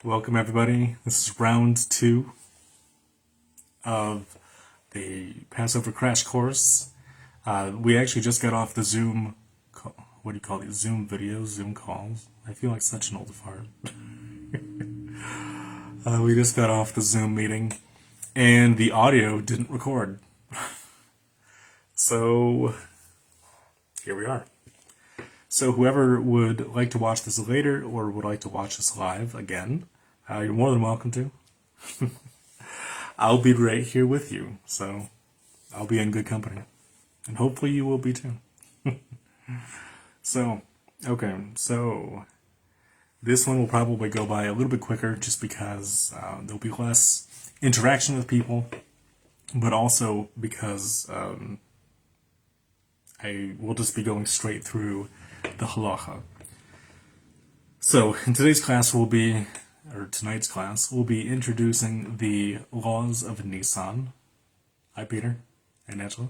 Welcome everybody. This is round 2 of the Passover crash course. We actually just got off the Zoom, what do you call it? Zoom videos, Zoom calls. I feel like such an old fart. We just got off the Zoom meeting and the audio didn't record. So here we are. So whoever would like to watch this later or would like to watch this live again, you're more than welcome to. I'll be right here with you, so I'll be in good company. And hopefully you will be too. So this one will probably go by a little bit quicker just because there'll be less interaction with people, but also because I will just be going straight through the halacha. So in tonight's class we'll be introducing the Laws of Nissan. Hi Peter and Angela.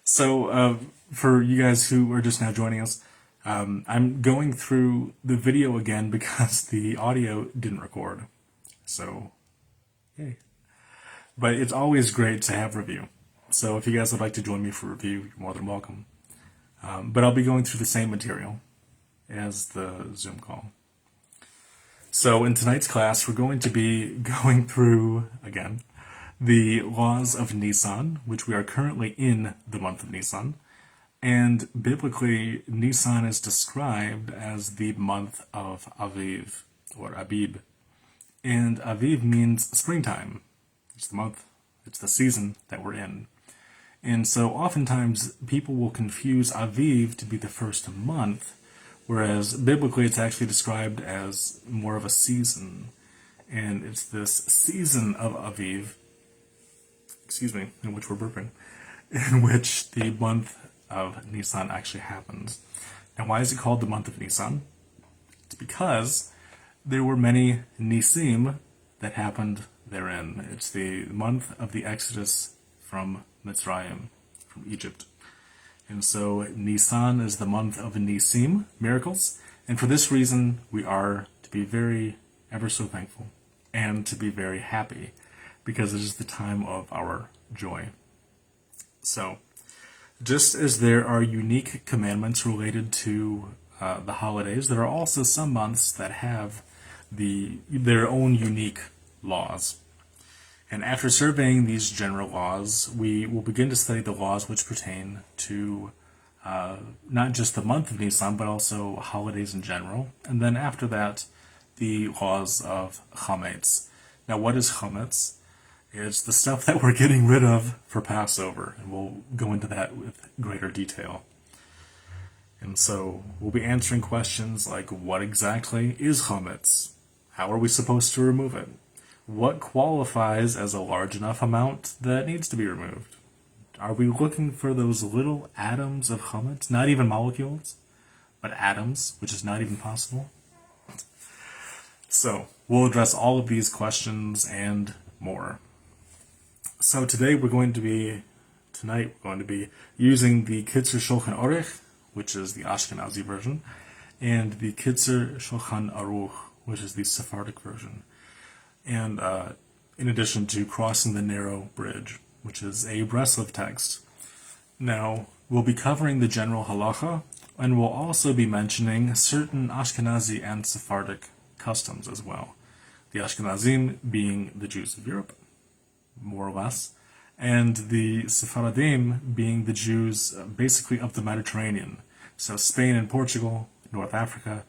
So for you guys who are just now joining us, I'm going through the video again because the audio didn't record. So yay. But it's always great to have review. So if you guys would like to join me for review, you're more than welcome. But I'll be going through the same material as the Zoom call. So in tonight's class, we're going to be going through, again, the Laws of Nissan, which we are currently in the month of Nissan. And biblically, Nissan is described as the month of Aviv, or Abib. And Aviv means springtime. It's the month, it's the season that we're in. And so oftentimes people will confuse Aviv to be the first month, whereas biblically it's actually described as more of a season. And it's this season of Aviv, in which we're burping, in which the month of Nisan actually happens. Now why is it called the month of Nisan? It's because there were many Nisim that happened therein. It's the month of the Exodus from Mitzrayim, from Egypt. And so Nisan is the month of Nisim, miracles, and for this reason we are to be very, ever so thankful, and to be very happy, because it is the time of our joy. So, just as there are unique commandments related to the holidays, there are also some months that have their own unique laws. And after surveying these general laws, we will begin to study the laws which pertain to not just the month of Nisan, but also holidays in general. And then after that, the laws of chametz. Now, what is chametz? It's the stuff that we're getting rid of for Passover, and we'll go into that with greater detail. And so we'll be answering questions like, what exactly is chametz? How are we supposed to remove it? What qualifies as a large enough amount that needs to be removed? Are we looking for those little atoms of chametz? Not even molecules, but atoms, which is not even possible. So we'll address all of these questions and more. So tonight we're going to be using the Kitzur Shulchan Aruch, which is the Ashkenazi version, and the Kitzur Shulchan Aruch, which is the Sephardic version. And in addition to crossing the narrow bridge, which is a Breslov text. Now, we'll be covering the general halacha, and we'll also be mentioning certain Ashkenazi and Sephardic customs as well. The Ashkenazim being the Jews of Europe, more or less, and the Sephardim being the Jews basically of the Mediterranean. So Spain and Portugal, North Africa,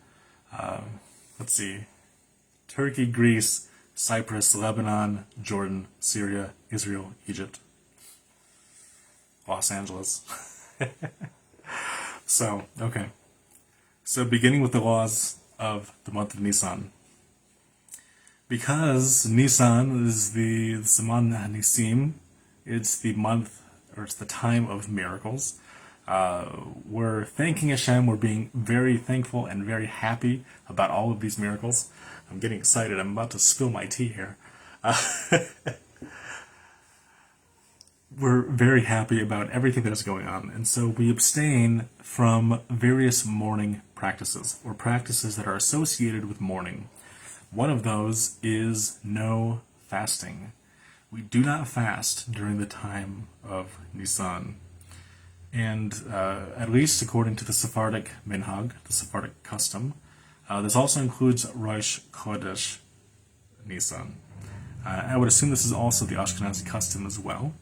Turkey, Greece, Cyprus, Lebanon, Jordan, Syria, Israel, Egypt, Los Angeles. So beginning with the laws of the month of Nisan. Because Nisan is the Zaman Nisim, it's the month, or it's the time of miracles. We're thanking Hashem, we're being very thankful and very happy about all of these miracles. I'm getting excited. I'm about to spill my tea here. We're very happy about everything that is going on, and so we abstain from various mourning practices, or practices that are associated with mourning. One of those is no fasting. We do not fast during the time of Nissan. And at least according to the Sephardic minhag, the Sephardic custom, this also includes Rosh Chodesh Nissan. I would assume this is also the Ashkenazi custom as well,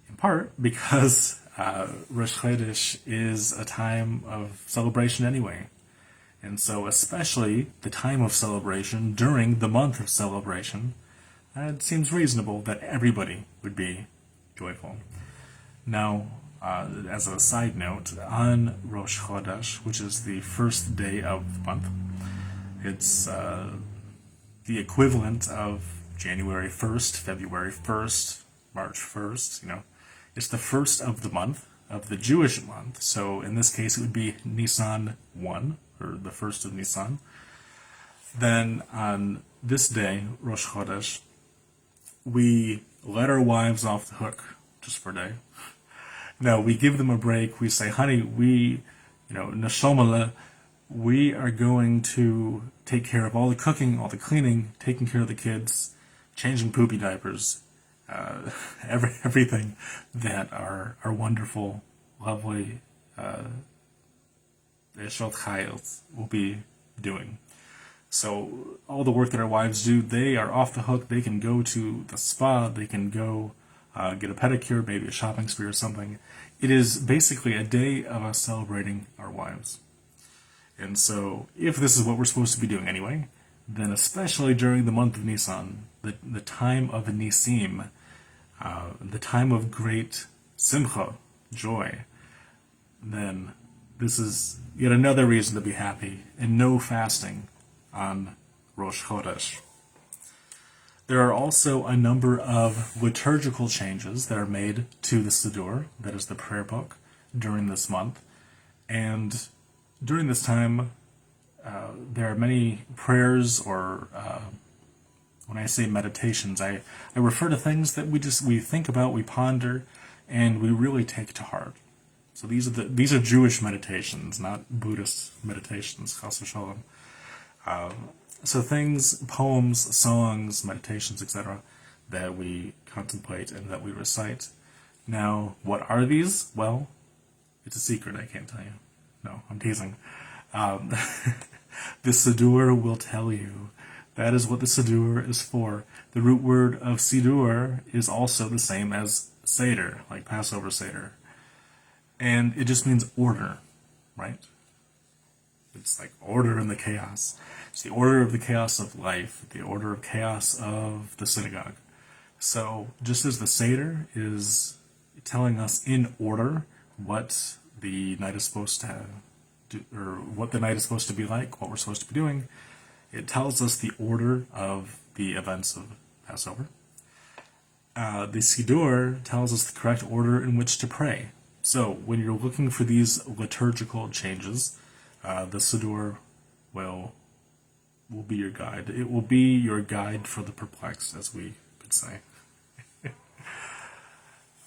in part because Rosh Chodesh is a time of celebration anyway. And so especially the time of celebration during the month of celebration, it seems reasonable that everybody would be joyful. Now, as a side note, on Rosh Chodesh, which is the first day of the month, it's the equivalent of January 1st, February 1st, March 1st, It's the first of the month, of the Jewish month. So in this case, it would be Nisan 1, or the first of Nisan. Then on this day, Rosh Chodesh, we let our wives off the hook just for a day. No, we give them a break. We say, honey, neshomale, we are going to take care of all the cooking, all the cleaning, taking care of the kids, changing poopy diapers, everything that our wonderful, lovely Eshot Chayils will be doing. So all the work that our wives do, they are off the hook. They can go to the spa. They can go get a pedicure, maybe a shopping spree or something. It is basically a day of us celebrating our wives. And so if this is what we're supposed to be doing anyway, then especially during the month of Nisan, the time of Nisim, the time of great simcha, joy, then this is yet another reason to be happy, and no fasting on Rosh Chodesh. There are also a number of liturgical changes that are made to the Siddur, that is the prayer book, during this month. And during this time, there are many prayers, or when I say meditations, I refer to things that we think about, we ponder, and we really take to heart. So these are Jewish meditations, not Buddhist meditations, chas v'shalom. So things, poems, songs, meditations, etc., that we contemplate and that we recite. Now, what are these? Well, it's a secret, I can't tell you. No, I'm teasing. The Siddur will tell you. That is what the Siddur is for. The root word of Siddur is also the same as Seder, like Passover Seder. And it just means order, right? It's like order in the chaos. It's the order of the chaos of life, the order of chaos of the synagogue. So just as the Seder is telling us in order what the night is supposed to do, or what the night is supposed to be like, what we're supposed to be doing, it tells us the order of the events of Passover. The Siddur tells us the correct order in which to pray. So when you're looking for these liturgical changes, the Siddur will be your guide. It will be your guide for the perplexed, as we could say.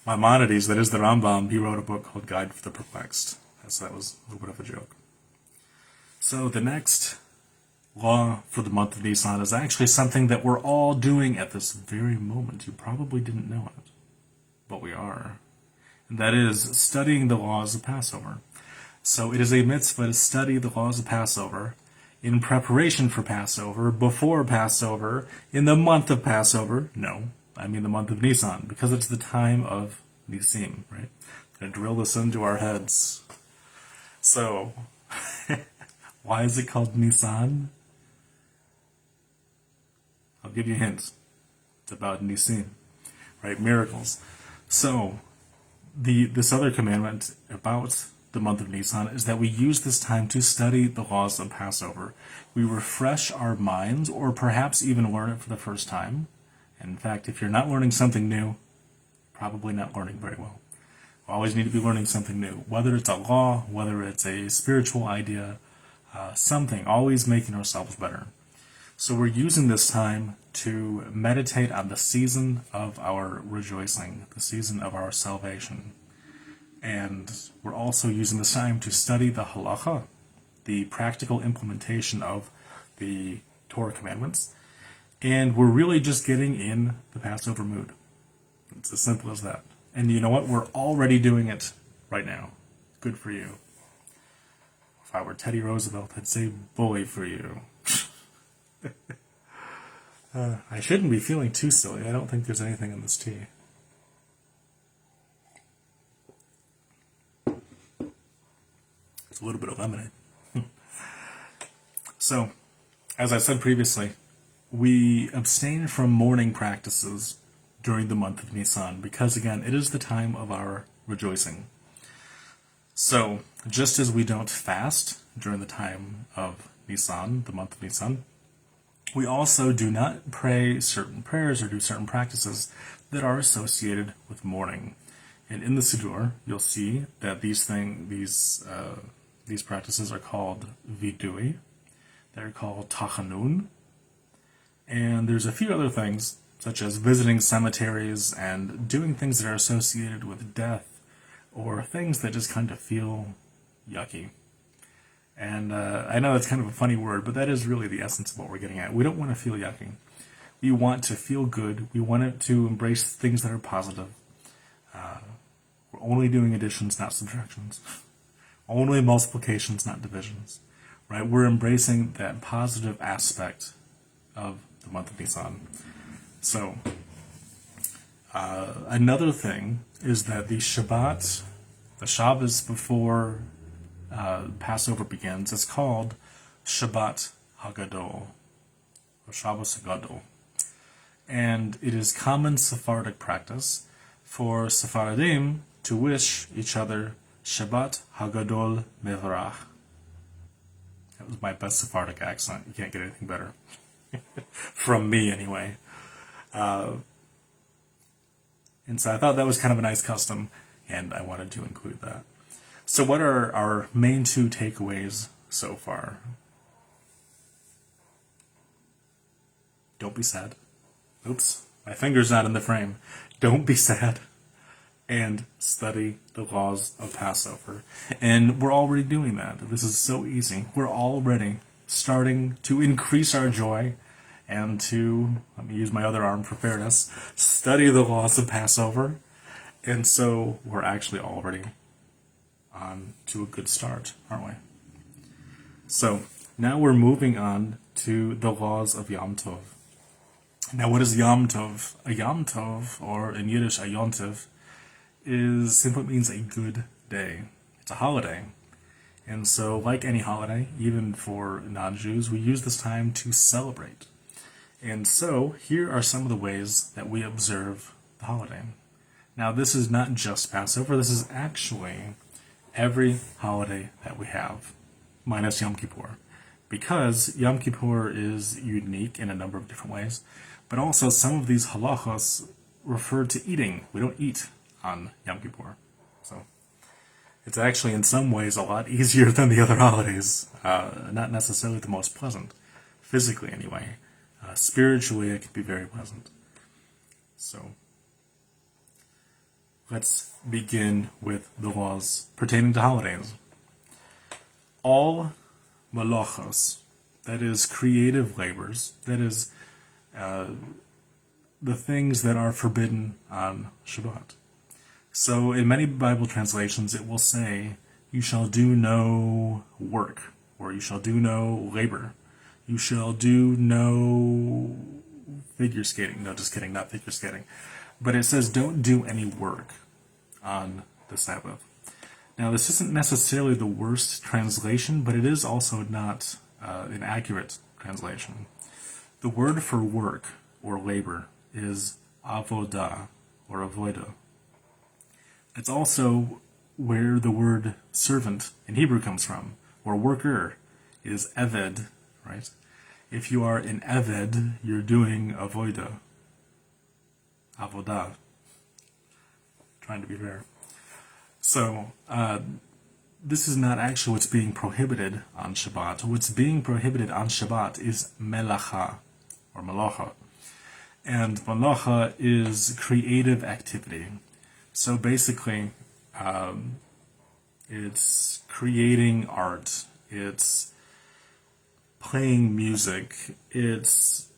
Maimonides, that is the Rambam, he wrote a book called Guide for the Perplexed. So that was a little bit of a joke. So the next law for the month of Nisan is actually something that we're all doing at this very moment. You probably didn't know it, but we are. And that is studying the laws of Passover. So it is a mitzvah to study the laws of Passover in preparation for Passover, before Passover, in the month of Passover. No, I mean the month of Nisan, because it's the time of Nisim, right? Gonna drill this into our heads. So, why is it called Nisan? I'll give you hints. It's about Nisim, right? Miracles. So, this other commandment about the month of Nisan is that we use this time to study the laws of Passover. We refresh our minds, or perhaps even learn it for the first time. And in fact, if you're not learning something new, probably not learning very well. We always need to be learning something new, whether it's a law, whether it's a spiritual idea, something, always making ourselves better. So we're using this time to meditate on the season of our rejoicing, the season of our salvation. And we're also using this time to study the halacha, the practical implementation of the Torah commandments, and we're really just getting in the Passover mood. It's as simple as that. And you know what? We're already doing it right now. Good for you. If I were Teddy Roosevelt, I'd say, bully for you. I shouldn't be feeling too silly. I don't think there's anything in this tea. It's a little bit of lemonade. So, as I said previously, we abstain from morning practices during the month of Nisan because, again, it is the time of our rejoicing. So, just as we don't fast during the time of Nisan, the month of Nisan, we also do not pray certain prayers or do certain practices that are associated with mourning. And in the Siddur, you'll see that these practices are called vidui, they're called tachanun, and there's a few other things, such as visiting cemeteries and doing things that are associated with death, or things that just kind of feel yucky. And I know that's kind of a funny word, but that is really the essence of what we're getting at. We don't want to feel yucky. We want to feel good. We want it to embrace things that are positive. We're only doing additions, not subtractions. Only multiplications, not divisions. Right? We're embracing that positive aspect of the month of Nisan. So, another thing is that the Shabbos before Passover begins, is called Shabbat Haggadol, or Shabbos Haggadol. And it is common Sephardic practice for Sephardim to wish each other Shabbat Haggadol Mevarach. That was my best Sephardic accent. You can't get anything better. From me, anyway. And so I thought that was kind of a nice custom, and I wanted to include that. So what are our main two takeaways so far? Don't be sad. Oops, my finger's not in the frame. Don't be sad. And study the laws of Passover. And we're already doing that. This is so easy. We're already starting to increase our joy and to, let me use my other arm for fairness, study the laws of Passover. And so we're actually already on to a good start, aren't we? So now we're moving on to the laws of Yamatov. Now, what is Yamatov? A Yamatov, or in Yiddish, a Yontiv, simply means a good day. It's a holiday. And so, like any holiday, even for non-Jews, we use this time to celebrate. And so, here are some of the ways that we observe the holiday. Now, this is not just Passover, this is actually every holiday that we have, minus Yom Kippur. Because Yom Kippur is unique in a number of different ways, but also some of these halachos refer to eating. We don't eat on Yom Kippur. So it's actually in some ways a lot easier than the other holidays. Not necessarily the most pleasant, physically anyway. Spiritually, it can be very pleasant. So let's begin with the laws pertaining to holidays. All malachos, that is creative labors, that is the things that are forbidden on Shabbat. So in many Bible translations it will say, you shall do no work, or you shall do no labor. You shall do no figure skating. No, just kidding, not figure skating. But it says don't do any work on the Sabbath. Now, this isn't necessarily the worst translation, but it is also not an accurate translation. The word for work or labor is avodah or avoida. It's also where the word servant in Hebrew comes from, or worker is eved, right? If you are an eved, you're doing avodah. Avodah. Trying to be fair. So, this is not actually what's being prohibited on Shabbat. What's being prohibited on Shabbat is melacha, or malacha. And malacha is creative activity. So basically, it's creating art. It's playing music, it's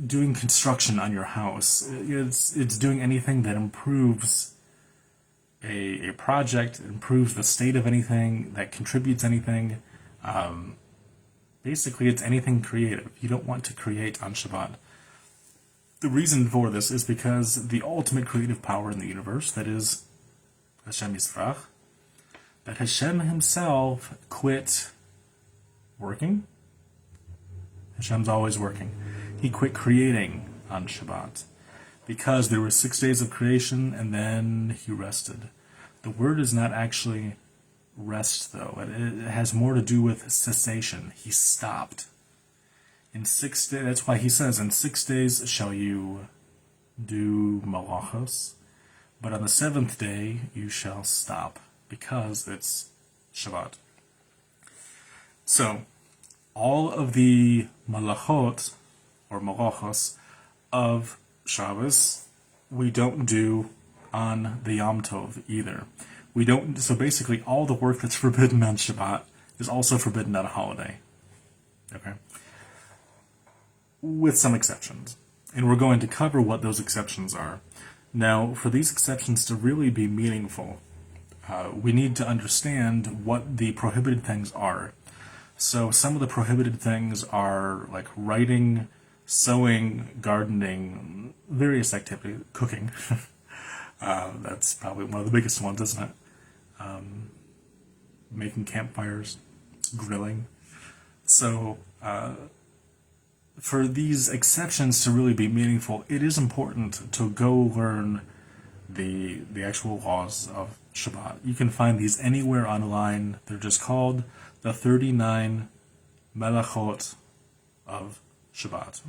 doing construction on your house, it's doing anything that improves a project, improves the state of anything, that contributes anything. Basically, it's anything creative. You don't want to create on Shabbat. The reason for this is because the ultimate creative power in the universe, that is Hashem Yisrach, that Hashem himself quit working. Hashem's always working. He quit creating on Shabbat because there were 6 days of creation and then he rested. The word is not actually rest, though. It has more to do with cessation. He stopped. In 6 days, that's why he says, in 6 days shall you do malachos, but on the 7th day you shall stop, because it's Shabbat. So, all of the malachot, or malachos, of Shabbos, we don't do on the Yamatov either. We don't, so basically all the work that's forbidden on Shabbat is also forbidden on a holiday. Okay? With some exceptions. And we're going to cover what those exceptions are. Now, for these exceptions to really be meaningful, we need to understand what the prohibited things are. So some of the prohibited things are like writing, sewing, gardening, various activities, cooking. That's probably one of the biggest ones, isn't it? Making campfires, grilling. So, for these exceptions to really be meaningful, it is important to go learn the actual laws of Shabbat. You can find these anywhere online. They're just called the 39 melachot of Shabbat.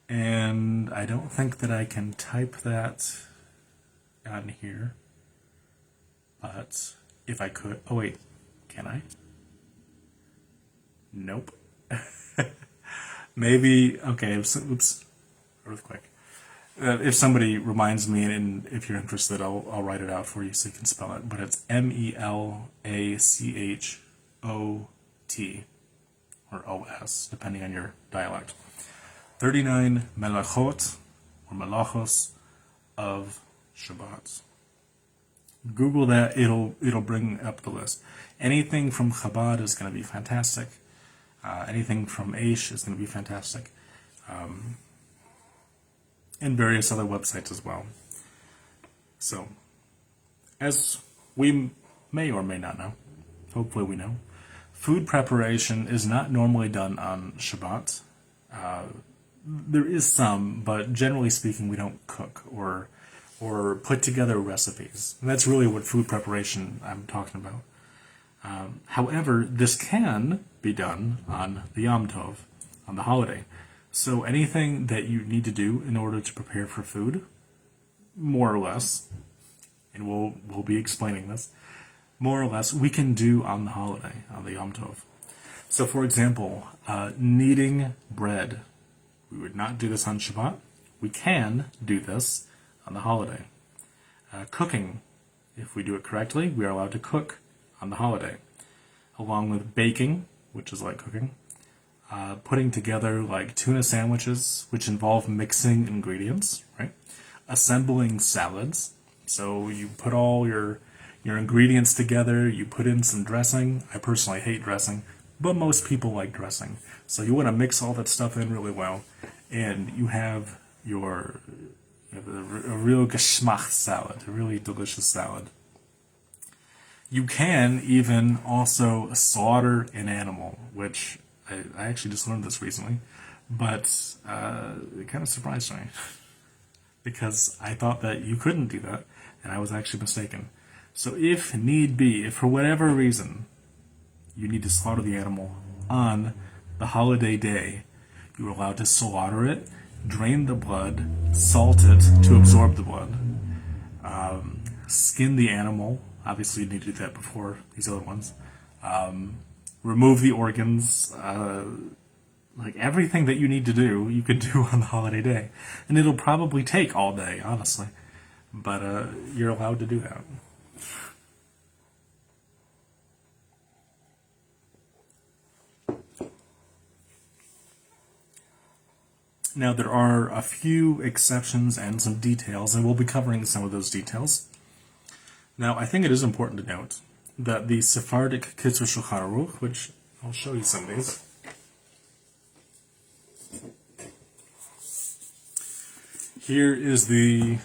And I don't think that I can type that on here. But if I could... Oh, wait. Can I? Nope. Maybe... Okay, oops. Earthquake. If somebody reminds me, and if you're interested, I'll write it out for you so you can spell it. But it's M-E-L-A-C-H-O-T, or O-S, depending on your dialect. 39 melachot, or melachos, of Shabbat. Google that, it'll bring up the list. Anything from Chabad is going to be fantastic. Anything from Aish is going to be fantastic. And various other websites as well. So, as we may or may not know, hopefully we know, food preparation is not normally done on Shabbat. There is some, but generally speaking, we don't cook or put together recipes. And that's really what food preparation I'm talking about. However, this can be done on the Yamatov, on the holiday. So anything that you need to do in order to prepare for food, more or less, and we'll be explaining this, more or less, we can do on the holiday, on the Yamatov. So for example, kneading bread. We would not do this on Shabbat. We can do this on the holiday. Cooking, if we do it correctly, we are allowed to cook on the holiday. Along with baking, which is like cooking. Putting together like tuna sandwiches, which involve mixing ingredients, right? Assembling salads. So you put all your ingredients together, you put in some dressing. I personally hate dressing, but most people like dressing. So you want to mix all that stuff in really well, and you have a real geschmack salad, a really delicious salad. You can even also slaughter an animal, which I actually just learned this recently, but it kind of surprised me because I thought that you couldn't do that, and I was actually mistaken. So if need be, if for whatever reason you need to slaughter the animal on the holiday day, you're allowed to slaughter it, drain the blood, salt it to absorb the blood, skin the animal. Obviously, you need to do that before these other ones. Remove the organs. Like everything that you need to do, you can do on the holiday day. And it'll probably take all day, honestly. But you're allowed to do that. Now, there are a few exceptions and some details, and we'll be covering some of those details. Now, I think it is important to note that the Sephardic Kitchen, which I'll show you some of these. Here is the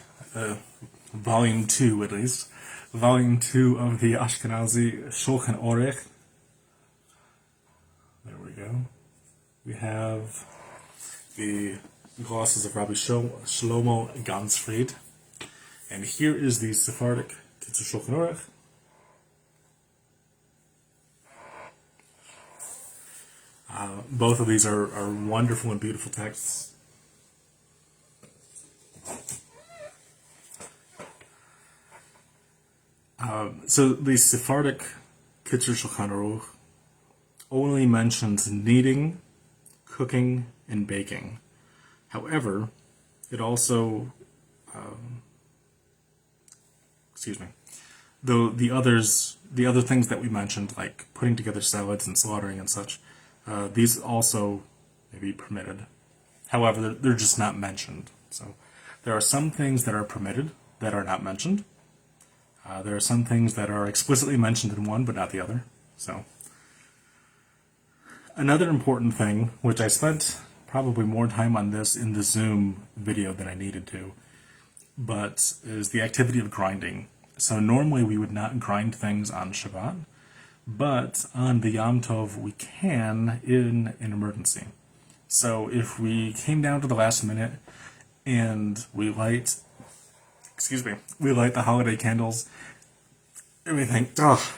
volume 2, at least. Volume 2 of the Ashkenazi Shulchan Aruch. There we go. We have the glosses of Rabbi Shlomo Gansfried. And here is the Sephardic Kitchen Shulchan Aruch. Both of these are wonderful and beautiful texts. So the Sephardic Kitchen Shulchan Aruch only mentions kneading, cooking, and baking. However, it also, though the other things that we mentioned, like putting together salads and slaughtering and such, these also may be permitted. However, they're just not mentioned. So there are some things that are permitted that are not mentioned. There are some things that are explicitly mentioned in one but not the other. So another important thing, which I spent probably more time on this in the Zoom video than I needed to, but is the activity of grinding. So normally we would not grind things on Shabbat, but on the Yamatov we can in an emergency. So if we came down to the last minute and we light the holiday candles, and we think, oh,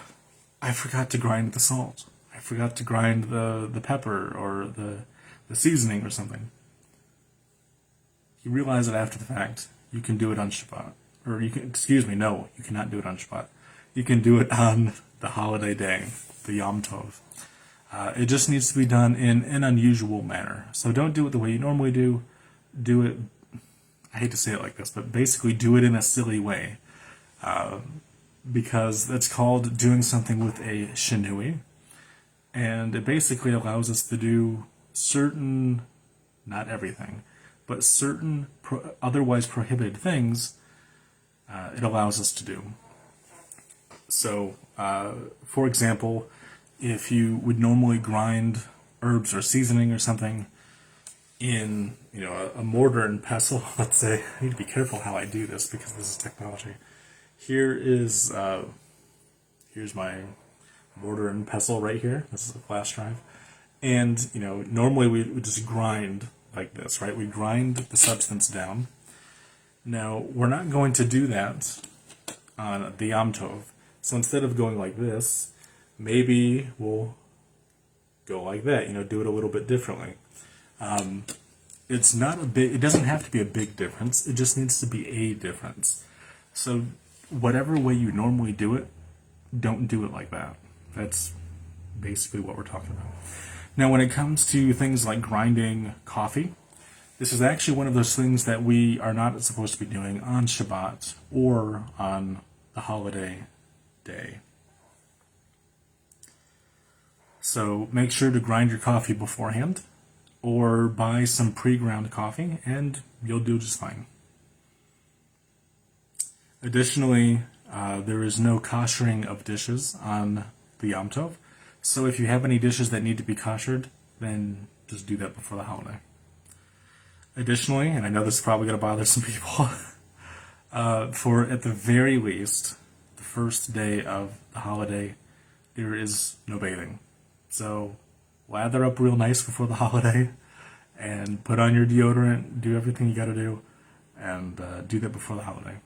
I forgot to grind the salt. I forgot to grind the pepper or the seasoning or something. You realize that after the fact, you can do it on Shabbat. Or you cannot do it on Shabbat. You can do it on the holiday day, the Yamuto. It just needs to be done in an unusual manner. So don't do it the way you normally do. Do it, I hate to say it like this, but basically do it in a silly way. Because that's called doing something with a shinui. And it basically allows us to do certain, not everything, but certain otherwise prohibited things it allows us to do. So, for example, if you would normally grind herbs or seasoning or something in, a mortar and pestle, let's say, I need to be careful how I do this because this is technology. Here's my mortar and pestle right here. This is a flash drive. And, normally we would just grind like this, right? We grind the substance down. Now, we're not going to do that on the Yamatov. So instead of going like this, maybe we'll go like that, do it a little bit differently. It doesn't have to be a big difference. It just needs to be a difference. So whatever way you normally do it, don't do it like that. That's basically what we're talking about. Now, when it comes to things like grinding coffee, this is actually one of those things that we are not supposed to be doing on Shabbat or on the holiday day. So make sure to grind your coffee beforehand or buy some pre-ground coffee and you'll do just fine. Additionally, there is no koshering of dishes on the Yamatov. So if you have any dishes that need to be koshered, then just do that before the holiday. Additionally, and I know this is probably going to bother some people, for at the very least, the first day of the holiday, there is no bathing. So lather up real nice before the holiday and put on your deodorant, do everything you got to do, and do that before the holiday.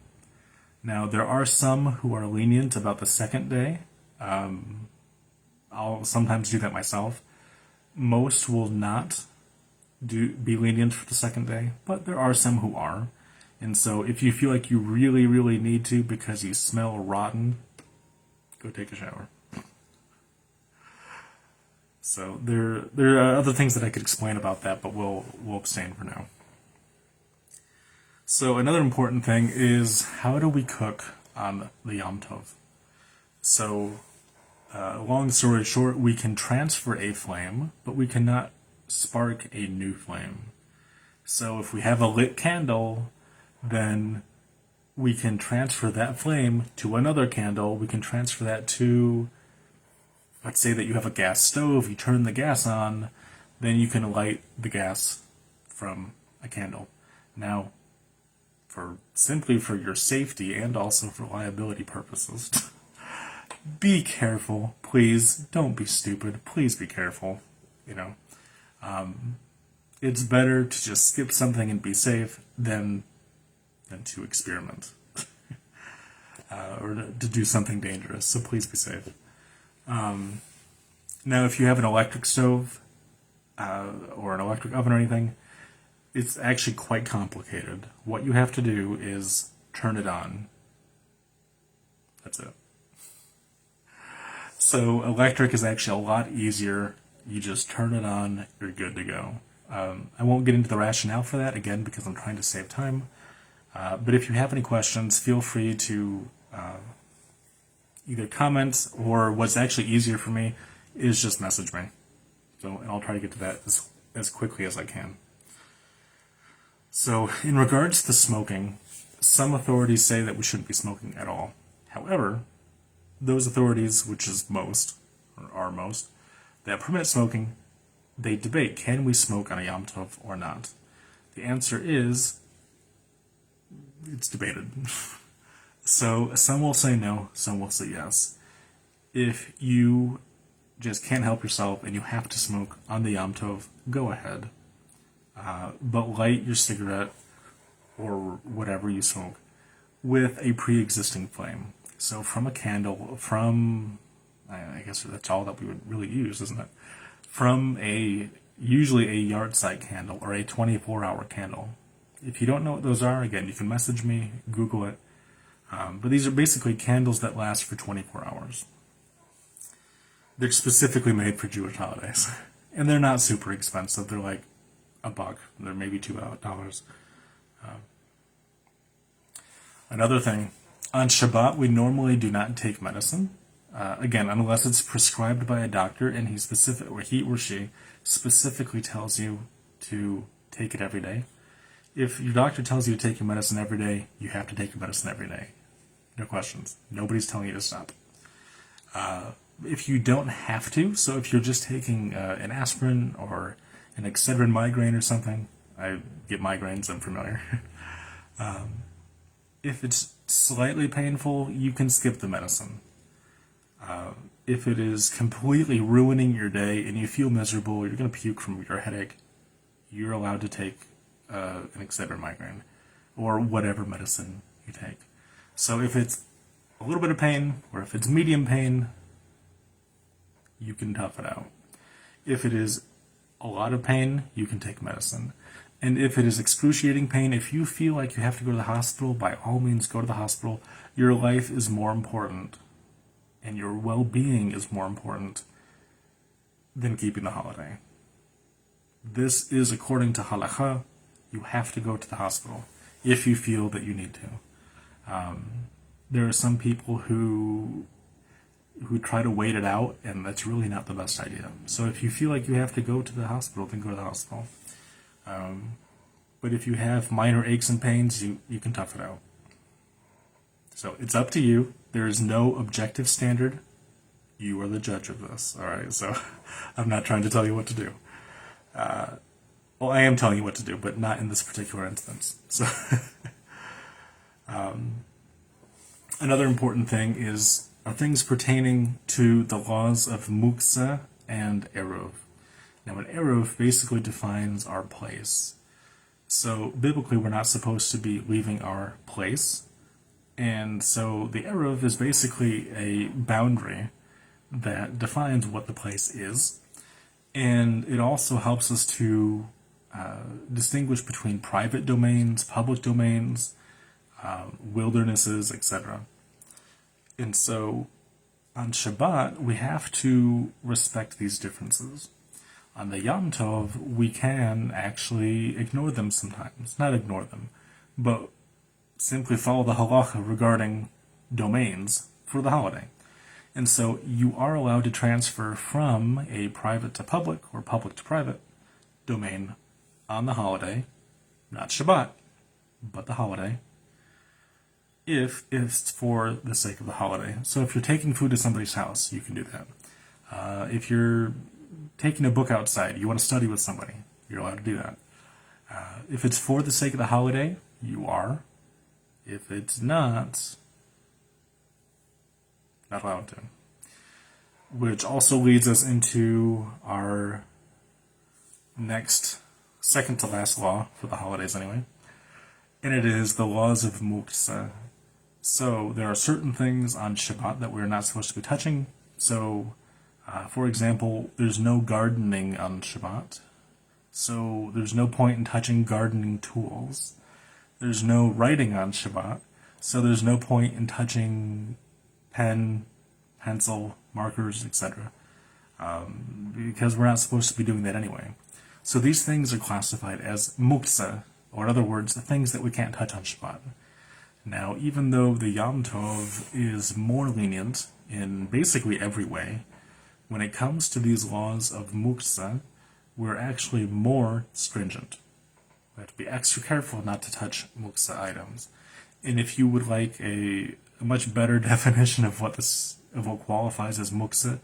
Now, there are some who are lenient about the second day. I'll sometimes do that myself. Most will not be lenient for the second day, but there are some who are. And so if you feel like you really, really need to because you smell rotten, go take a shower. So there are other things that I could explain about that, but we'll abstain for now. So another important thing is, how do we cook on the Yamatov? So, long story short, we can transfer a flame, but we cannot spark a new flame. So if we have a lit candle, then we can transfer that flame to another candle. We can transfer that to, let's say that you have a gas stove, you turn the gas on, then you can light the gas from a candle. Now, simply for your safety and also for liability purposes, be careful, please. Don't be stupid. Please be careful. It's better to just skip something and be safe than to experiment or to do something dangerous. So please be safe. Now, if you have an electric stove or an electric oven or anything, it's actually quite complicated. What you have to do is turn it on. That's it. So electric is actually a lot easier. You just turn it on, you're good to go. I won't get into the rationale for that, again, because I'm trying to save time. But if you have any questions, feel free to either comment, or what's actually easier for me is just message me. And I'll try to get to that as quickly as I can. So in regards to smoking, some authorities say that we shouldn't be smoking at all. However, those authorities, which is most, or are most, that permit smoking, they debate, can we smoke on a Yamatov or not? The answer is, it's debated. So some will say no, some will say yes. If you just can't help yourself and you have to smoke on the Yamatov, go ahead. But light your cigarette or whatever you smoke with a pre-existing flame. So from a candle, I guess that's all that we would really use, isn't it? From usually a yard site candle or a 24-hour candle. If you don't know what those are, again, you can message me, Google it. But these are basically candles that last for 24 hours. They're specifically made for Jewish holidays. And they're not super expensive. They're like $1. They're maybe $2. Another thing, on Shabbat, we normally do not take medicine. Again, unless it's prescribed by a doctor and he or she specifically tells you to take it every day. If your doctor tells you to take your medicine every day, you have to take your medicine every day. No questions. Nobody's telling you to stop. If you don't have to, so if you're just taking an aspirin or an Excedrin migraine or something, I get migraines, I'm familiar. If it's slightly painful, you can skip the medicine. If it is completely ruining your day and you feel miserable, you're going to puke from your headache, you're allowed to take an Excedrin migraine or whatever medicine you take. So if it's a little bit of pain or if it's medium pain, you can tough it out. If it is a lot of pain, you can take medicine. And if it is excruciating pain, if you feel like you have to go to the hospital, by all means go to the hospital. Your life is more important and your well-being is more important than keeping the holiday. This is according to halakha. You have to go to the hospital if you feel that you need to. There are some people who try to wait it out, and that's really not the best idea. So if you feel like you have to go to the hospital, then go to the hospital. But if you have minor aches and pains, you can tough it out. So it's up to you. There is no objective standard. You are the judge of this, all right? So I'm not trying to tell you what to do. Well, I am telling you what to do, but not in this particular instance. So another important thing are things pertaining to the laws of Muksa and Eruv. Now, an Eruv basically defines our place. So biblically, we're not supposed to be leaving our place. And so the Eruv is basically a boundary that defines what the place is. And it also helps us to distinguish between private domains, public domains, wildernesses, etc. And so on Shabbat, we have to respect these differences. On the Yamatov, we can actually ignore them sometimes. Not ignore them, but simply follow the halacha regarding domains for the holiday. And so you are allowed to transfer from a private to public or public to private domain on the holiday not Shabbat, but the holiday, if it's for the sake of the holiday. So if you're taking food to somebody's house, you can do that. If you're taking a book outside, you want to study with somebody, you're allowed to do that. If it's for the sake of the holiday, you are. If it's not allowed to. Which also leads us into our next, second to last law for the holidays anyway. And it is the Laws of Muksa. So there are certain things on Shabbat that we're not supposed to be touching. So, for example, there's no gardening on Shabbat. So there's no point in touching gardening tools. There's no writing on Shabbat. So there's no point in touching pen, pencil, markers, etc. Because we're not supposed to be doing that anyway. So these things are classified as muksa, or in other words, the things that we can't touch on Shabbat. Now, even though the Yamatov is more lenient in basically every way, when it comes to these laws of muksa, we're actually more stringent. We have to be extra careful not to touch muksa items. And if you would like a much better definition of what qualifies as muksa,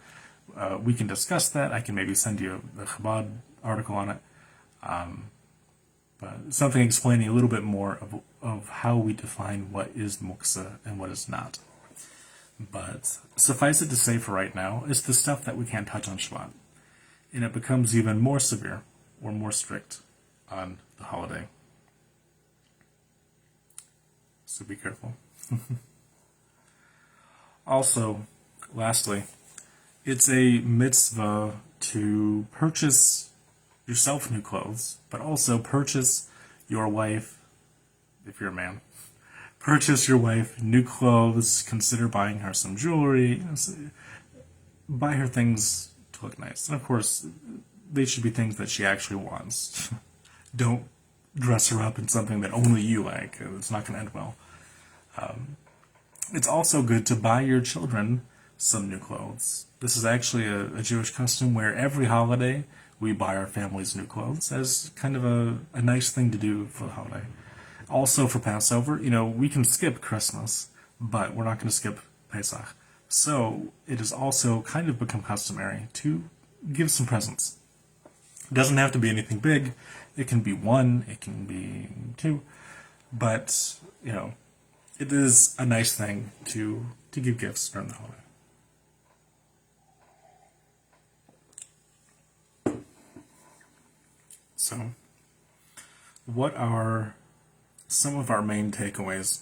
we can discuss that. I can maybe send you a Chabad article on it. But something explaining a little bit more of how we define what is muksa and what is not. But suffice it to say for right now, it's the stuff that we can't touch on Shabbat. And it becomes even more severe or more strict on the holiday. So be careful. Also, lastly, it's a mitzvah to purchase yourself new clothes, but also purchase your wife, if you're a man, purchase your wife new clothes, consider buying her some jewelry, buy her things to look nice. And of course, they should be things that she actually wants. Don't dress her up in something that only you like. It's not going to end well. It's also good to buy your children some new clothes. This is actually a Jewish custom where every holiday we buy our families new clothes as kind of a nice thing to do for the holiday. Also for Passover, we can skip Christmas, but we're not going to skip Pesach. So it has also kind of become customary to give some presents. It doesn't have to be anything big. It can be one, it can be two, but, it is a nice thing to give gifts during the holiday. So, what are some of our main takeaways?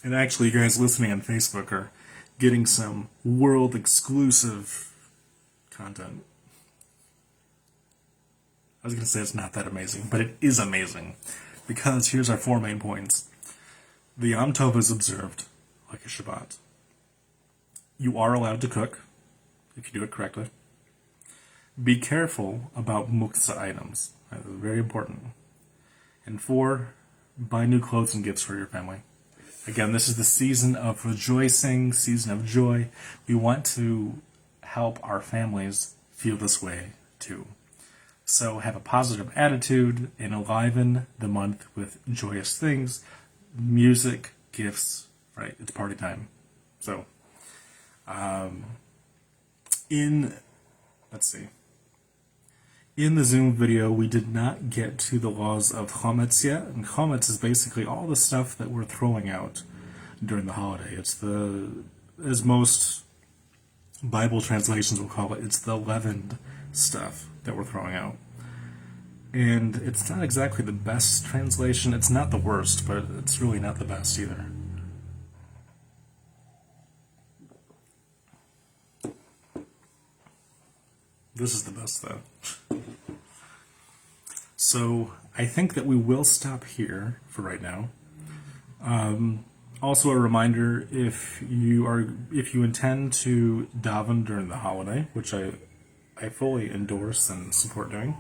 And actually, you guys listening on Facebook are getting some world-exclusive content. I was going to say it's not that amazing, but it is amazing. Because here's our 4 main points. The Yamuto is observed like a Shabbat. You are allowed to cook, if you do it correctly. Be careful about muksa items. That is very important. And 4, buy new clothes and gifts for your family. Again, this is the season of rejoicing, season of joy. We want to help our families feel this way too. So have a positive attitude and enliven the month with joyous things, music, gifts, right? It's party time. So, in the Zoom video, we did not get to the laws of chametz yet, and chametz is basically all the stuff that we're throwing out during the holiday. It's as most Bible translations will call it, it's the leavened stuff that we're throwing out. And it's not exactly the best translation. It's not the worst, but it's really not the best either. This is the best, though. So I think that we will stop here for right now. Also, a reminder: if you intend to daven during the holiday, which I fully endorse and support doing,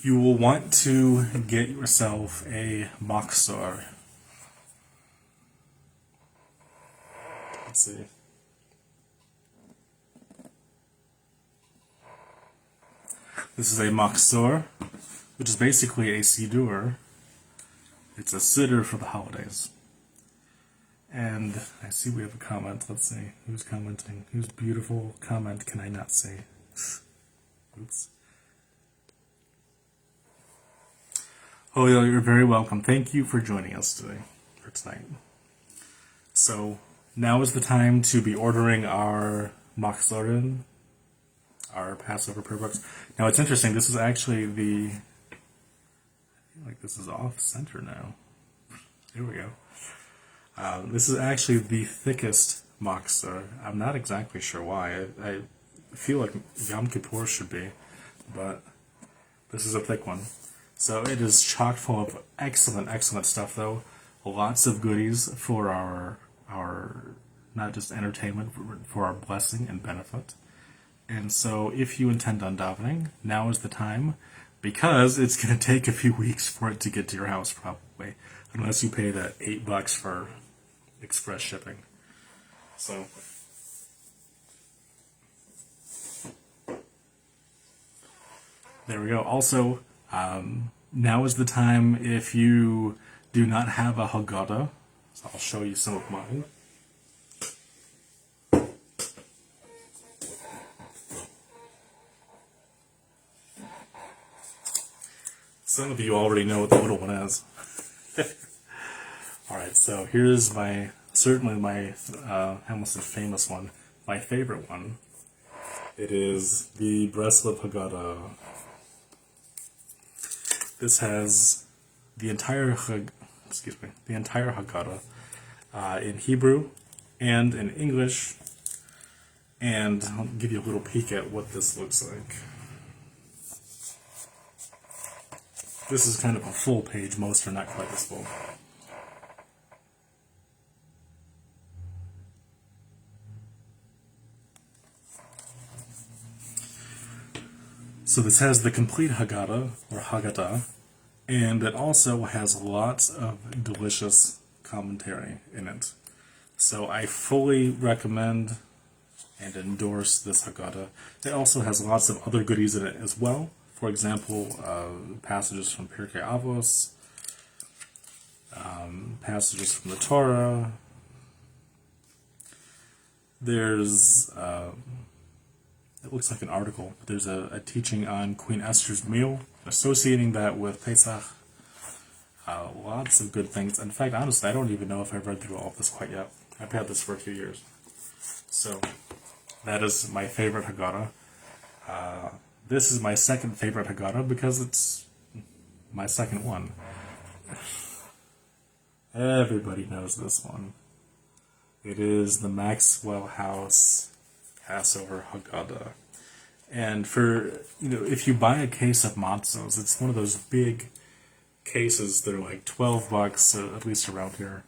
you will want to get yourself a machzor. Let's see. This is a Maxwell, which is basically a siddur. It's a siddur for the holidays. And I see we have a comment. Let's see. Who's commenting? Whose beautiful comment can I not see? Oops. Oh, you're very welcome. Thank you for joining us today, or tonight. So, now is the time to be ordering our Maxwell, our Passover Prayer Box. Now, it's interesting. This is actually the... I feel like this is off-center now. Here we go. This is actually the thickest Muksa. I'm not exactly sure why. I feel like Yom Kippur should be, but this is a thick one. So it is chock full of excellent, excellent stuff, though. Lots of goodies for our not just entertainment, for our blessing and benefit. And so if you intend on davening, now is the time, because it's going to take a few weeks for it to get to your house, probably, unless you pay that $8 for express shipping. So there we go. Also, now is the time if you do not have a Hakkada. So I'll show you some of mine. Some of you already know what the little one is. Alright, so here's certainly my, I almost said famous one, my favorite one. It is the Breslov Hakkada. This has the entire Hakkada in Hebrew and in English, and I'll give you a little peek at what this looks like. This is kind of a full page, most are not quite as full. So this has the complete Hakkada, or Hakkada, and it also has lots of delicious commentary in it. So I fully recommend and endorse this Hakkada. It also has lots of other goodies in it as well. For example, passages from Pirkei Avos, passages from the Torah. There's, it looks like an article. There's a teaching on Queen Esther's meal, associating that with Pesach. Lots of good things. In fact, honestly, I don't even know if I've read through all of this quite yet. I've had this for a few years. So, that is my favorite Hakkada. This is my second favorite Hakkada because it's my second one. Everybody knows this one. It is the Maxwell House Passover Hakkada. And if you buy a case of matzos, it's one of those big cases that are like $12, at least around here.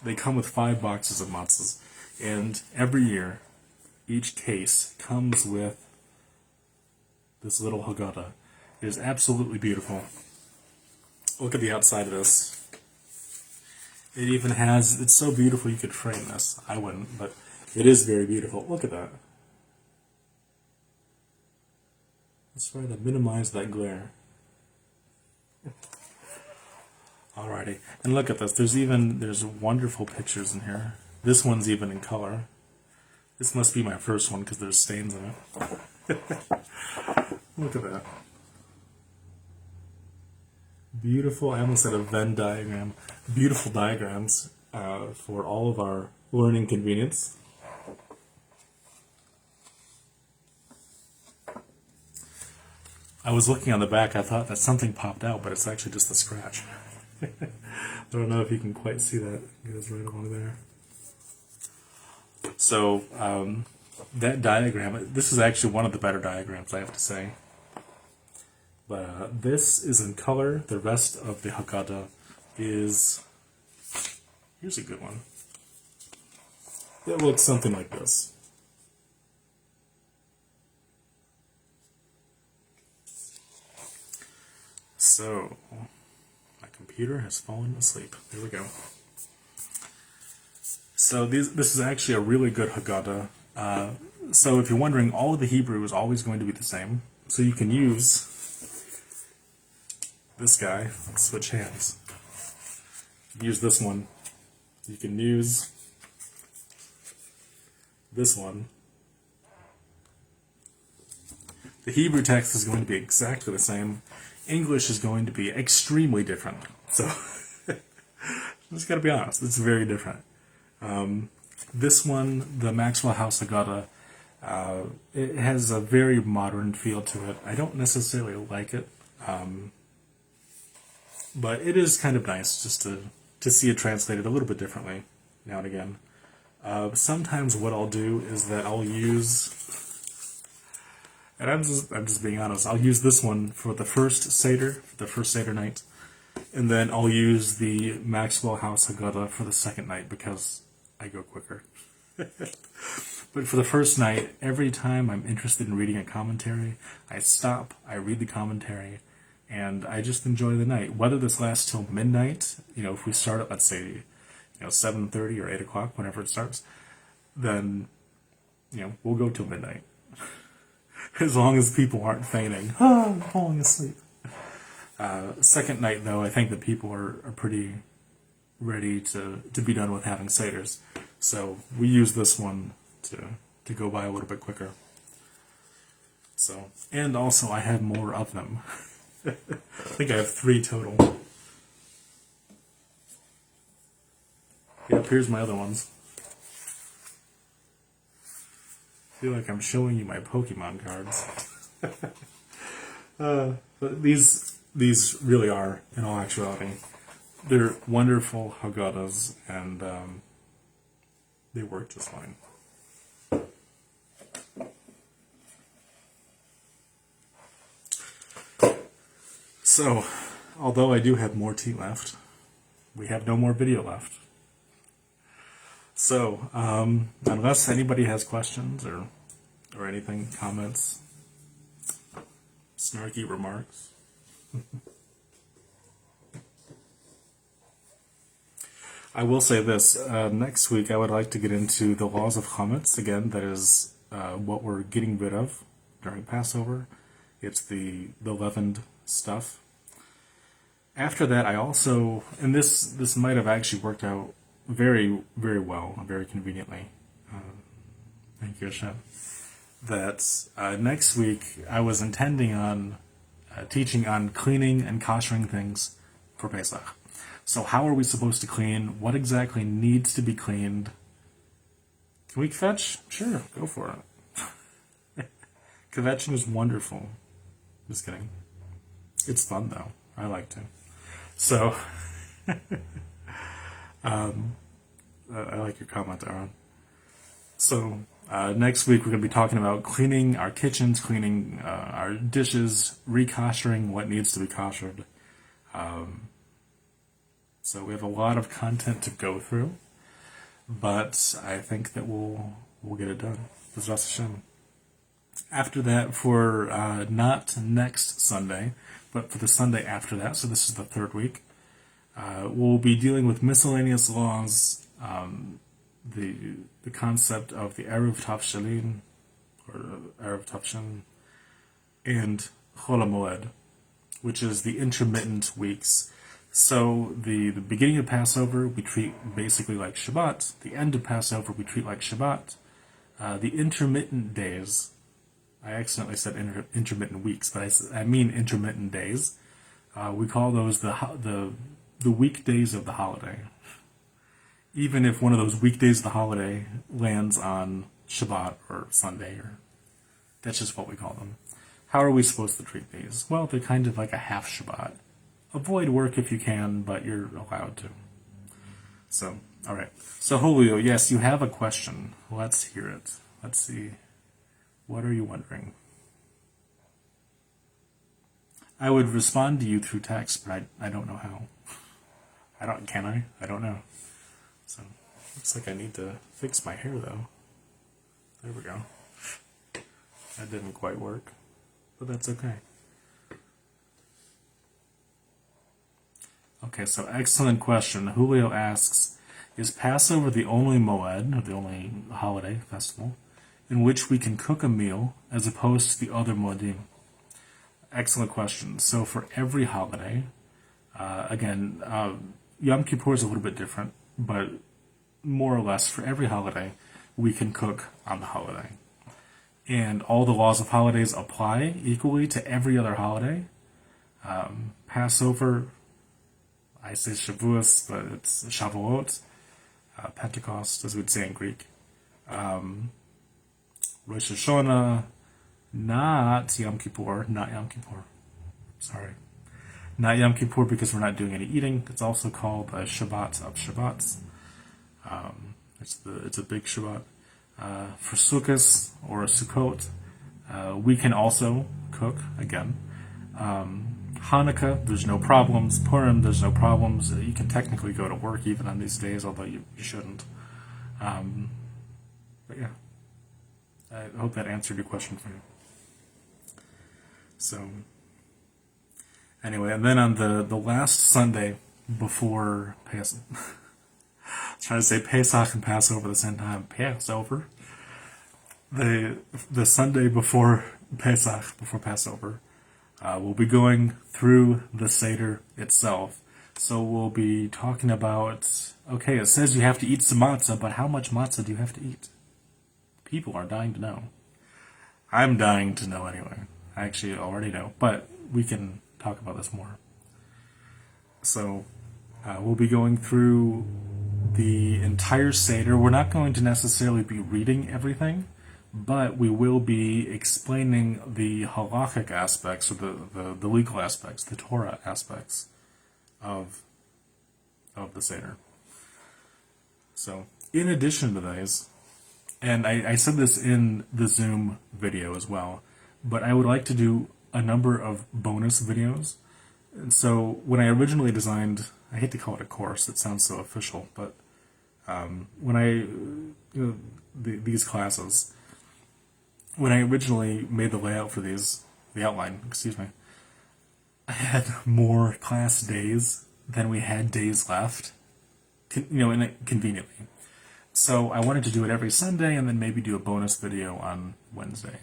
They come with 5 boxes of matzos. And every year, each case comes with this little Hakkada. It is absolutely beautiful. Look at the outside of this. It even has, it's so beautiful you could frame this. I wouldn't, but it is very beautiful. Look at that. Let's try to minimize that glare. Alrighty, and look at this. There's wonderful pictures in here. This one's even in color. This must be my first one because there's stains in it. Look at that. Beautiful, I almost said a Venn diagram. Beautiful diagrams for all of our learning convenience. I was looking on the back, I thought that something popped out, but it's actually just a scratch. I don't know if you can quite see that. It goes right along there. So, that diagram, this is actually one of the better diagrams, I have to say. But this is in color. The rest of the Hakkada is... Here's a good one. It looks something like this. So, my computer has fallen asleep. There we go. So this is actually a really good Hakkada. So if you're wondering, all of the Hebrew is always going to be the same. So you can use this guy. Let's switch hands. Use this one. You can use this one. The Hebrew text is going to be exactly the same. English is going to be extremely different. So, just gotta be honest, it's very different. This one, the Maxwell House Hakkada, it has a very modern feel to it. I don't necessarily like it, but it is kind of nice just to see it translated a little bit differently now and again. Sometimes what I'll do is that I'll use, and I'm just being honest, I'll use this one for the first Seder night, and then I'll use the Maxwell House Hakkada for the second night because I go quicker. But for the first night, every time I'm interested in reading a commentary, I stop, I read the commentary, and I just enjoy the night. Whether this lasts till midnight, if we start at, let's say, 7:30 or 8 o'clock, whenever it starts, then, we'll go till midnight. As long as people aren't feigning, I'm falling asleep. Second night, though, I think that people are pretty ready to be done with having Seders. So we use this one to go by a little bit quicker. So, and also I have more of them. I think I have 3 total. Yep, here's my other ones. I feel like I'm showing you my Pokemon cards. But these really are, in all actuality, they're wonderful Haggadas, and they work just fine. So, although I do have more tea left, we have no more video left. So, unless anybody has questions or anything, comments, snarky remarks. I will say this, next week I would like to get into the Laws of Chametz. Again, that is what we're getting rid of during Passover. It's the leavened stuff. After that, I also, and this might have actually worked out very, very well, very conveniently. Thank you, Hashem. That next week I was intending on teaching on cleaning and koshering things for Pesach. So how are we supposed to clean? What exactly needs to be cleaned? Can we kvetch? Sure, go for it. Kvetching is wonderful. Just kidding. It's fun though. I like to. So, I like your comment, Aaron. So, next week we're going to be talking about cleaning our kitchens, cleaning our dishes, re-koshering what needs to be koshered. So we have a lot of content to go through, but I think that we'll get it done. B'ezras Hashem. After that, for not next Sunday, but for the Sunday after that, so this is the 3rd week, we'll be dealing with miscellaneous laws, the concept of the Erev Tavshalin, or Erev Tavshin, and Chol HaMoed, which is the intermittent weeks. So the beginning of Passover we treat basically like Shabbat. The end of Passover we treat like Shabbat. The intermittent days, I accidentally said intermittent weeks, but I mean intermittent days. We call those the weekdays of the holiday. Even if one of those weekdays of the holiday lands on Shabbat or Sunday, or that's just what we call them. How are we supposed to treat these? Well, they're kind of like a half Shabbat. Avoid work if you can, but you're allowed to. So, alright. So, Julio, yes, you have a question. Let's hear it. Let's see. What are you wondering? I would respond to you through text, but I don't know how. Can I? I don't know. So, looks like I need to fix my hair, though. There we go. That didn't quite work, but that's okay. Okay, so excellent question. Julio asks, is Passover the only moed, or the only holiday, festival, in which we can cook a meal as opposed to the other moedim? excellent question. So for every holiday, again, Yom Kippur is a little bit different, but more or less for every holiday, we can cook on the holiday. And all the laws of holidays apply equally to every other holiday. Passover, I say Shavuos, but it's Shavuot, Pentecost, as we'd say in Greek. Rosh Hashanah, not Yom Kippur, sorry. Not Yom Kippur because we're not doing any eating. It's also called a Shabbat of Shabbats. It's a big Shabbat. For Sukkot or Sukkot, we can also cook again. Hanukkah, there's no problems. Purim, there's no problems. You can technically go to work even on these days, although you shouldn't. But yeah, I hope that answered your question for you. So, anyway, and then on the last Sunday before Passover, trying to say Pesach and Passover at the same time, Passover. The Sunday before Pesach, before Passover, we'll be going through the Seder itself. So we'll be talking about, okay, it says you have to eat some matzah, but how much matzah do you have to eat? People are dying to know. I'm dying to know anyway. I actually already know, but we can talk about this more. So we'll be going through the entire Seder. We're not going to necessarily be reading everything, but we will be explaining the halachic aspects, or the legal aspects, the Torah aspects of the Seder. So, in addition to those, and I said this in the Zoom video as well, but I would like to do a number of bonus videos. And so, when I originally designed, I hate to call it a course, it sounds so official, but when these classes, when I originally made the layout for these, the outline, I had more class days than we had days left, conveniently. So I wanted to do it every Sunday and then maybe do a bonus video on Wednesday.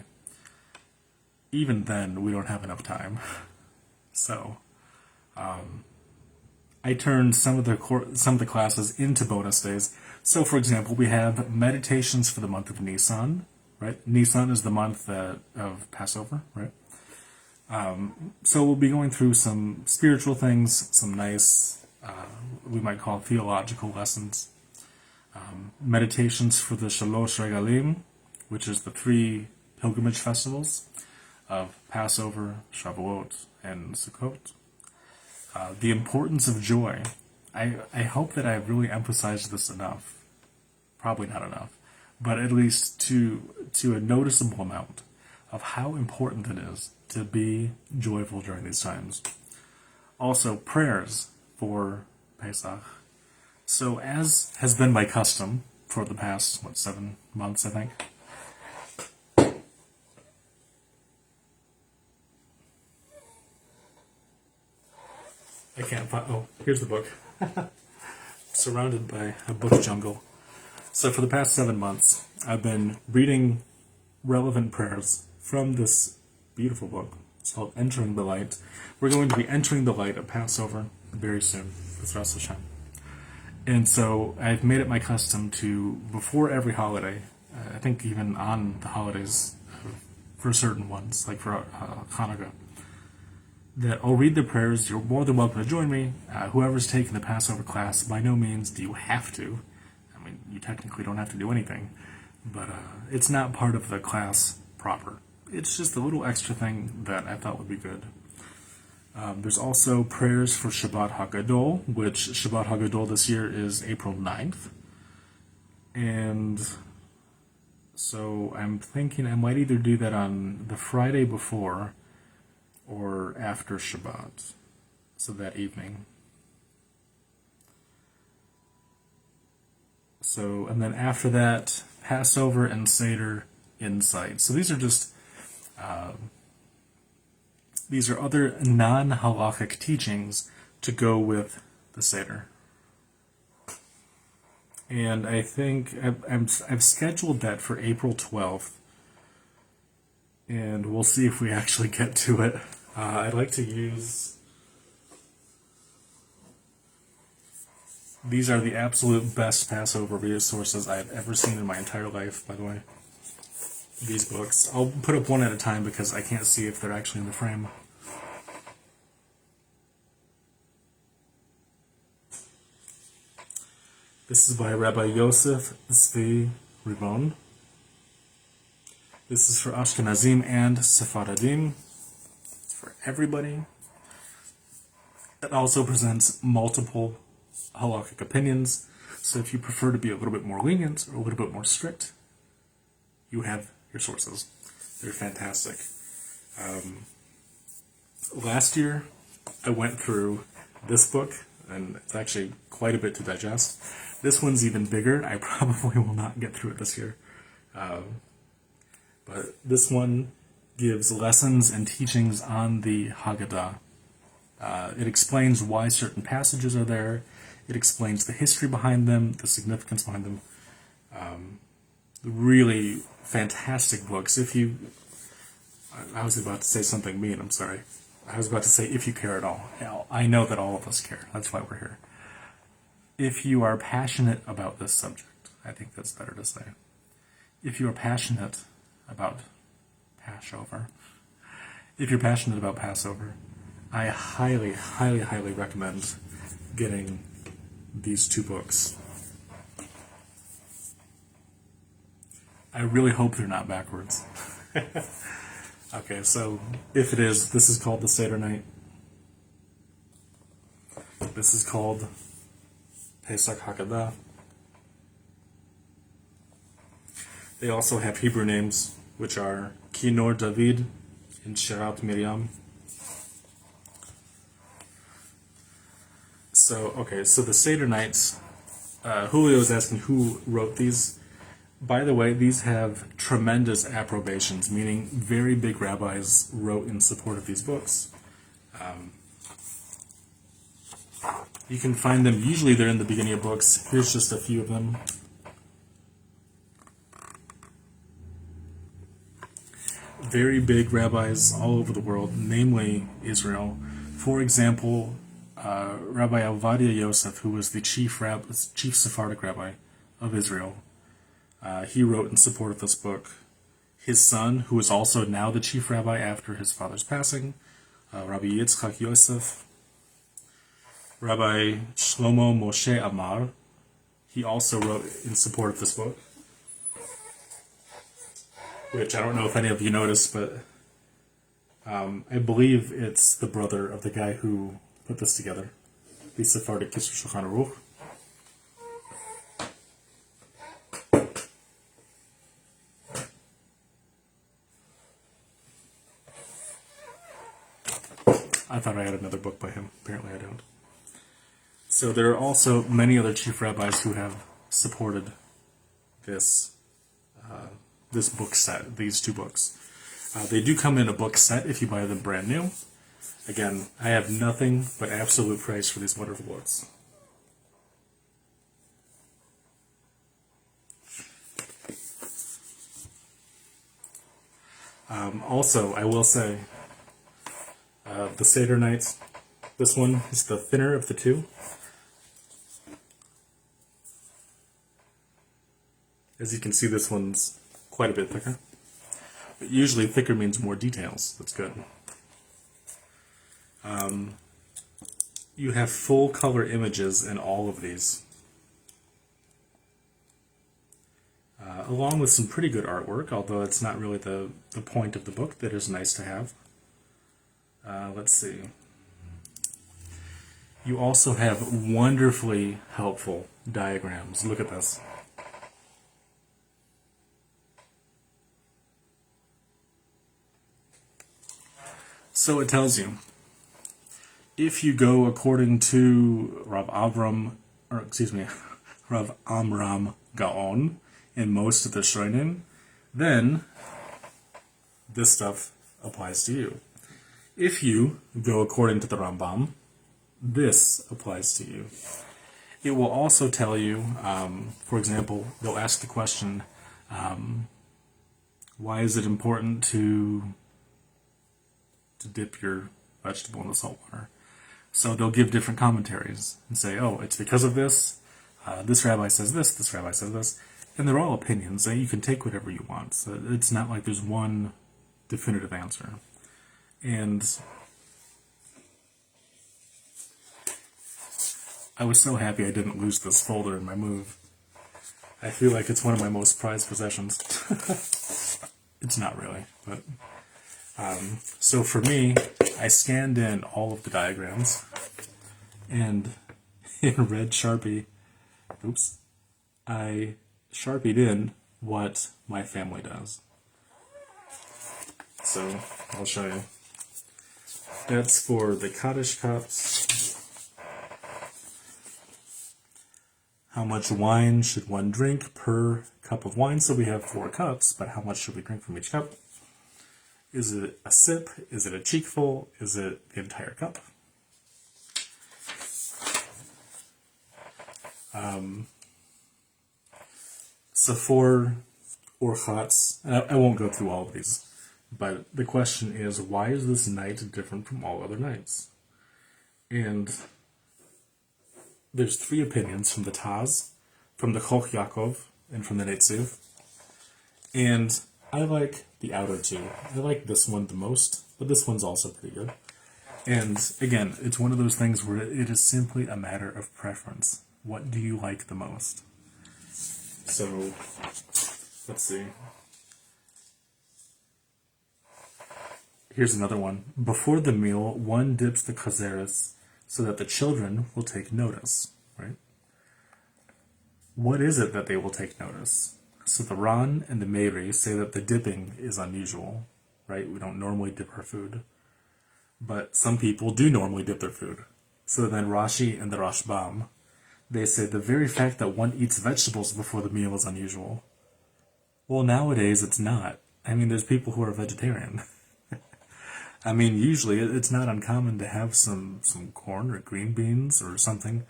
Even then, we don't have enough time. So, I turned some of the classes into bonus days. So, for example, we have meditations for the month of Nissan, right? Nissan is the month of Passover, right? So we'll be going through some spiritual things, some nice, we might call theological lessons. Meditations for the Shalosh Regalim, which is the 3 pilgrimage festivals of Passover, Shavuot, and Sukkot. The importance of joy. I hope that I've really emphasized this enough. Probably not enough, but at least to a noticeable amount of how important it is to be joyful during these times. Also, prayers for Pesach. So, as has been my custom for the past, 7 months, I think. I can't find, oh, here's the book. Surrounded by a book jungle. So for the past 7 months, I've been reading relevant prayers from this beautiful book. It's called Entering the Light. We're going to be entering the light of Passover very soon, with Rosh Hashanah. And so I've made it my custom to, before every holiday, I think even on the holidays for certain ones, like for Hakkada, that I'll read the prayers. You're more than welcome to join me. Whoever's taking the Passover class, by no means do you have to. I mean, you technically don't have to do anything, but it's not part of the class proper. It's just a little extra thing that I thought would be good. There's also prayers for Shabbat Haggadol, which Shabbat Haggadol this year is April 9th. And so I'm thinking I might either do that on the Friday before or after Shabbat, so that evening. So, and then after that, Passover and Seder Insight. So these are just, these are other non-halachic teachings to go with the Seder. And I think I've scheduled that for April 12th. And we'll see if we actually get to it. I like to use... These are the absolute best Passover resources I've ever seen in my entire life, by the way. These books. I'll put up one at a time because I can't see if they're actually in the frame. This is by Rabbi Yosef Tzvi Ribon. This is for Ashkenazim and Sephardim. It's for everybody. It also presents multiple halakhic opinions, so if you prefer to be a little bit more lenient or a little bit more strict, you have your sources. They're fantastic. Last year, I went through this book, and it's actually quite a bit to digest. This one's even bigger. I probably will not get through it this year. But this one gives lessons and teachings on the Hakkada. It explains why certain passages are there. It explains the history behind them, the significance behind them. Really fantastic books. If you... I was about to say something mean, I'm sorry. I was about to say if you care at all. I know that all of us care. That's why we're here. If you are passionate about this subject, I think that's better to say. If you are passionate about Passover, I highly, highly, highly recommend getting these two books. I really hope they're not backwards. Okay, so if it is, this is called the Seder Night. This is called Pesach Hakkada. They also have Hebrew names, which are Kinor David and Shirat Miriam. So, okay, so the Seder Nights, Julio is asking who wrote these. By the way, these have tremendous approbations, meaning very big rabbis wrote in support of these books. You can find them, usually they're in the beginning of books. Here's just a few of them. Very big rabbis all over the world, namely Israel. For example, Rabbi Ovadia Yosef, who was the chief Sephardic rabbi of Israel, he wrote in support of this book. His son, who is also now the chief rabbi after his father's passing, Rabbi Yitzchak Yosef, Rabbi Shlomo Moshe Amar, he also wrote in support of this book, which I don't know if any of you noticed, but I believe it's the brother of the guy who put this together, the Sephardic Kitchen Shulchan Aruch. I thought I had another book by him. Apparently I don't. So there are also many other chief rabbis who have supported this this book set, these two books. They do come in a book set if you buy them brand new. Again, I have nothing but absolute praise for these wonderful books. Also, I will say, the Seder Nights, this one is the thinner of the two. As you can see, this one's quite a bit thicker. But usually thicker means more details. That's good. You have full color images in all of these. Along with some pretty good artwork, although it's not really the point of the book. That is nice to have. Let's see. You also have wonderfully helpful diagrams. Look at this. So it tells you, if you go according to Rav Amram Gaon in most of the Shronim, then this stuff applies to you. If you go according to the Rambam, this applies to you. It will also tell you, for example, they'll ask the question, why is it important to to dip your vegetable in the salt water. So they'll give different commentaries and say, oh, it's because of this. This rabbi says this rabbi says this. And they're all opinions. You can take whatever you want. So it's not like there's one definitive answer. And I was so happy I didn't lose this folder in my move. I feel like it's one of my most prized possessions. It's not really, but... so for me, I scanned in all of the diagrams, and in red Sharpie, I Sharpied in what my family does. So, I'll show you. That's for the Kaddish cups. How much wine should one drink per cup of wine? So we have 4 cups, but how much should we drink from each cup? Is it a sip? Is it a cheekful? Is it the entire cup? So for orchats, I won't go through all of these, but the question is, why is this night different from all other nights? And there's 3 opinions from the Taz, from the Choch Yaakov, and from the Netziv. And I like the outer 2. I like this one the most, but this one's also pretty good. And again, it's one of those things where it is simply a matter of preference. What do you like the most? So, let's see. Here's another one. Before the meal, one dips the chazeres so that the children will take notice, right? What is it that they will take notice? So the Ran and the Meiri say that the dipping is unusual, right? We don't normally dip our food. But some people do normally dip their food. So then Rashi and the Rashbam, they say the very fact that one eats vegetables before the meal is unusual. Well, nowadays it's not. I mean, there's people who are vegetarian. I mean, usually it's not uncommon to have some corn or green beans or something,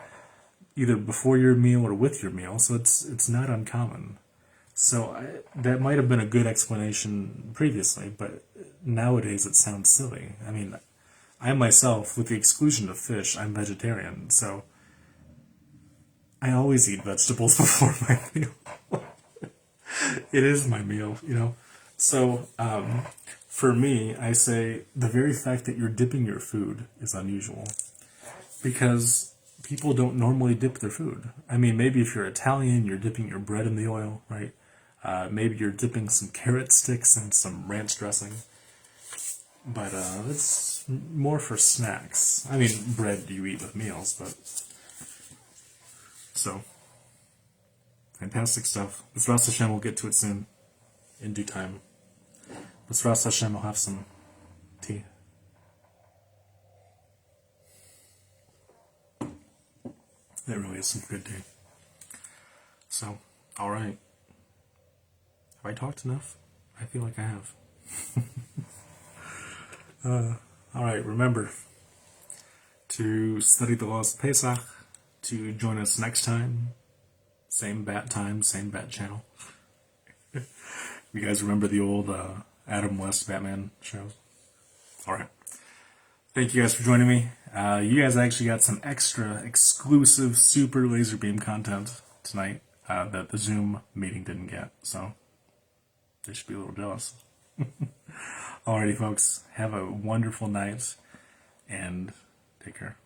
either before your meal or with your meal, so it's not uncommon. So that might have been a good explanation previously, but nowadays it sounds silly. I mean, I myself, with the exclusion of fish, I'm vegetarian, so I always eat vegetables before my meal. It is my meal, you know. So, for me, I say the very fact that you're dipping your food is unusual, because people don't normally dip their food. I mean, maybe if you're Italian, you're dipping your bread in the oil, right? Maybe you're dipping some carrot sticks and some ranch dressing. But it's more for snacks. I mean, bread you eat with meals, but... So, fantastic stuff. B'ezras Hashem, we'll get to it soon, in due time. B'ezras Hashem, I'll have some tea. That really is some good tea. So, alright. Have I talked enough? I feel like I have. Alright, remember to study the laws of Pesach, to join us next time. Same bat time, same bat channel. You guys remember the old Adam West Batman shows? Alright. Thank you guys for joining me. You guys actually got some extra exclusive super laser beam content tonight that the Zoom meeting didn't get, so they should be a little jealous. Alrighty folks, have a wonderful night and take care.